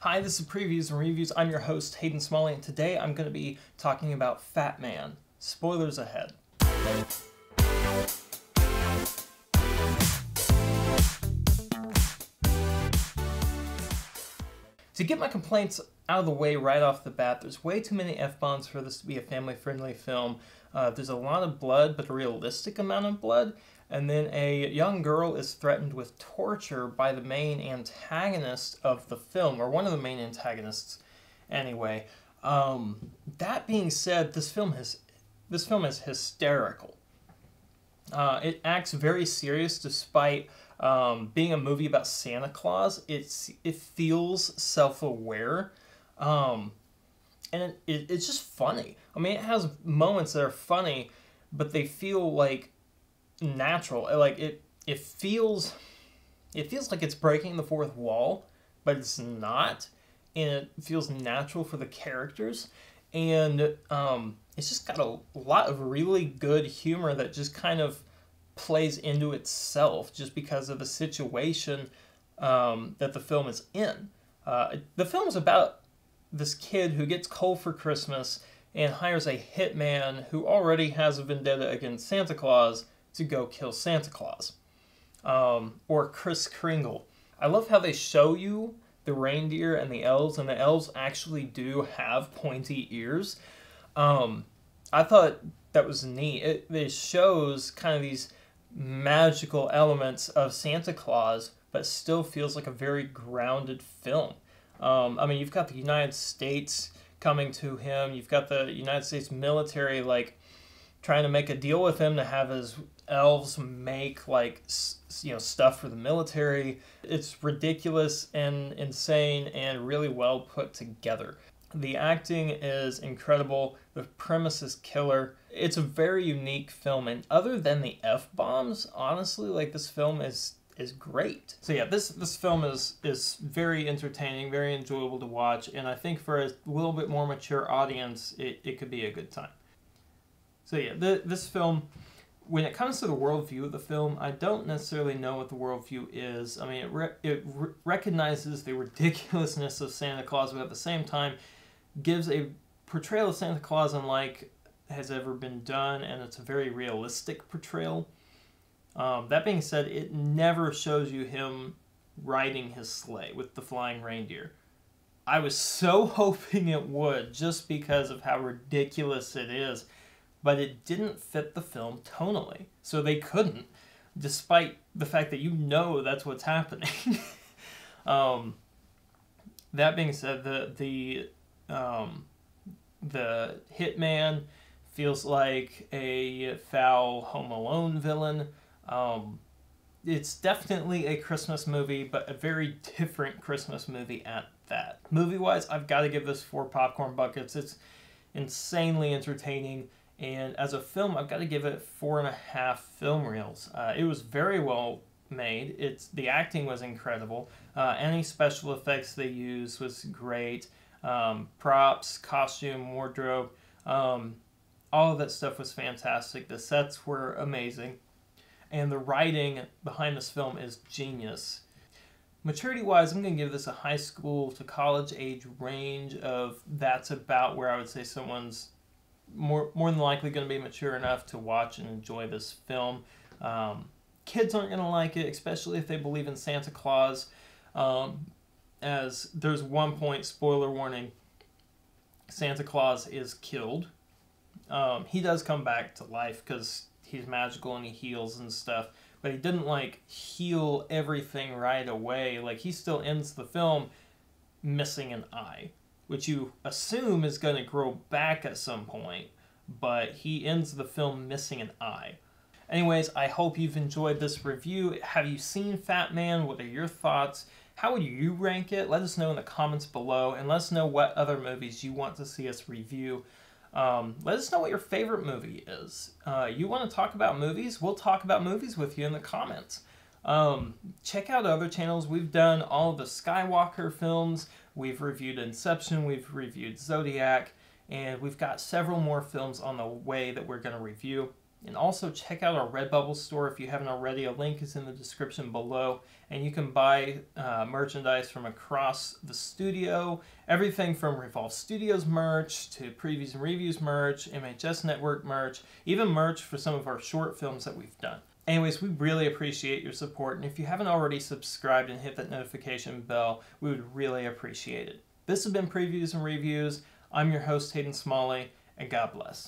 Hi, this is Previews and Reviews. I'm your host, Hayden Smalley, and today I'm going to be talking about Fatman. Spoilers ahead. To get my complaints out of the way right off the bat, there's way too many F-bombs for this to be a family-friendly film. There's a lot of blood, but a realistic amount of blood. And then a young girl is threatened with torture by the main antagonist of the film, or one of the main antagonists anyway. That being said, this film is hysterical. It acts very serious despite being a movie about Santa Claus. It feels self-aware, and it's just funny. I mean, it has moments that are funny, but they feel like natural. Like it feels like it's breaking the fourth wall, but it's not, and it feels natural for the characters, and it's just got a lot of really good humor that just kind of plays into itself just because of the situation that the film is in. The film is about this kid who gets cold for Christmas and hires a hitman who already has a vendetta against Santa Claus to go kill Santa Claus, or Kris Kringle. I love how they show you the reindeer and the elves actually do have pointy ears. I thought that was neat. It shows kind of these magical elements of Santa Claus, but still feels like a very grounded film. I mean, you've got the United States coming to him. You've got the United States military, like, trying to make a deal with him to have his elves make, like, stuff for the military. It's ridiculous and insane and really well put together. The acting is incredible. The premise is killer. It's a very unique film, and other than the F-bombs, honestly, like, this film is great. So yeah, this film is very entertaining, very enjoyable to watch, and I think for a little bit more mature audience, it could be a good time. So yeah, this film, when it comes to the worldview of the film, I don't necessarily know what the worldview is. I mean, it recognizes the ridiculousness of Santa Claus, but at the same time gives a portrayal of Santa Claus unlike has ever been done, and it's a very realistic portrayal. That being said, it never shows you him riding his sleigh with the flying reindeer. I was so hoping it would, just because of how ridiculous it is. But it didn't fit the film tonally, so they couldn't, despite the fact that you know that's what's happening. That being said, the hitman feels like a foul Home Alone villain. It's definitely a Christmas movie, but a very different Christmas movie at that. Movie-wise, I've got to give this 4 popcorn buckets. It's insanely entertaining. And as a film, I've got to give it 4.5 film reels. It was very well made. The acting was incredible. Any special effects they used was great. Props, costume, wardrobe, all of that stuff was fantastic. The sets were amazing. And the writing behind this film is genius. Maturity-wise, I'm going to give this a high school to college age range of that's about where I would say someone's more than likely going to be mature enough to watch and enjoy this film. Kids aren't going to like it, especially if they believe in Santa Claus. As there's one point, spoiler warning, Santa Claus is killed. He does come back to life because he's magical and he heals and stuff, but he didn't, like, heal everything right away. Like, he still ends the film missing an eye, which you assume is going to grow back at some point, but he ends the film missing an eye. Anyways, I hope you've enjoyed this review. Have you seen Fatman? What are your thoughts? How would you rank it? Let us know in the comments below, and let us know what other movies you want to see us review. Let us know what your favorite movie is. You want to talk about movies? We'll talk about movies with you in the comments. Check out other channels. We've done all of the Skywalker films. We've reviewed Inception. We've reviewed Zodiac. And we've got several more films on the way that we're going to review. And also check out our Redbubble store if you haven't already. A link is in the description below. And you can buy merchandise from across the studio. Everything from Revolve Studios merch to Previews and Reviews merch, MHS Network merch, even merch for some of our short films that we've done. Anyways, we really appreciate your support. And if you haven't already subscribed and hit that notification bell, we would really appreciate it. This has been Previews and Reviews. I'm your host, Hayden Smalley, and God bless.